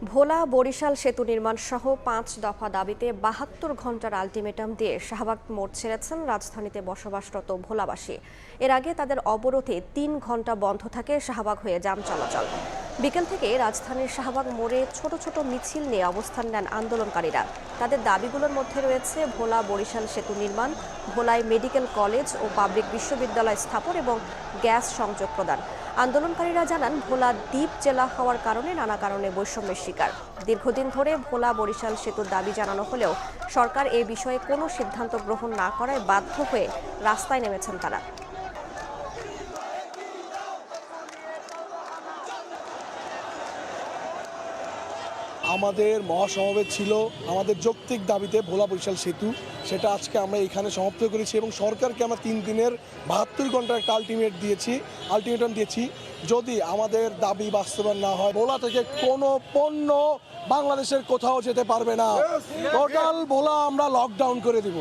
ভোলা বরিশাল সেতু নির্মাণ সহ ৫ দফা দাবিতে ৭২ ঘন্টার আলটিমেটাম দিয়ে শাহবাগ মোড় ছেড়েছেন রাজধানীতে বসবাসরত ভোলাবাসী। এর আগে তাদের অবরোধে ৩ ঘন্টা বন্ধ থাকে শাহবাগ হয়ে যান চলাচল। বিকেল থেকে রাজধানীর শাহবাগ মোড়ে ছোট ছোট মিছিল নিয়ে অবস্থান নেন আন্দোলনকারীরা। তাদের দাবিগুলোর মধ্যে রয়েছে ভোলা বরিশাল সেতু নির্মাণ, ভোলায় মেডিকেল কলেজ ও পাবলিক বিশ্ববিদ্যালয় স্থাপন এবং গ্যাস সংযোগ প্রদান। আন্দোলনকারীরা জানান, ভোলা দ্বীপ জেলা হওয়ার কারণে নানা কারণে বৈষম্যের শিকার। দীর্ঘদিন ধরে ভোলা বরিশাল সেতুর দাবি জানানো হলেও সরকার এ বিষয়ে কোনো সিদ্ধান্ত গ্রহণ না করায় বাধ্য হয়ে রাস্তায় নেমেছেন তারা। আমাদের মহাসমাবেশ ছিল আমাদের যৌক্তিক দাবিতে ভোলা বরিশাল সেতু, সেটা আজকে আমরা এখানে সমাপ্ত করেছি এবং সরকারকে আমরা 3 দিনের ৭২ ঘন্টার একটা আলটিমেটাম দিয়েছি। যদি আমাদের দাবি বাস্তবায়ন না হয়, ভোলা থেকে কোনো পণ্য বাংলাদেশের কোথাও যেতে পারবে না। টোটাল ভোলা আমরা লকডাউন করে দিব।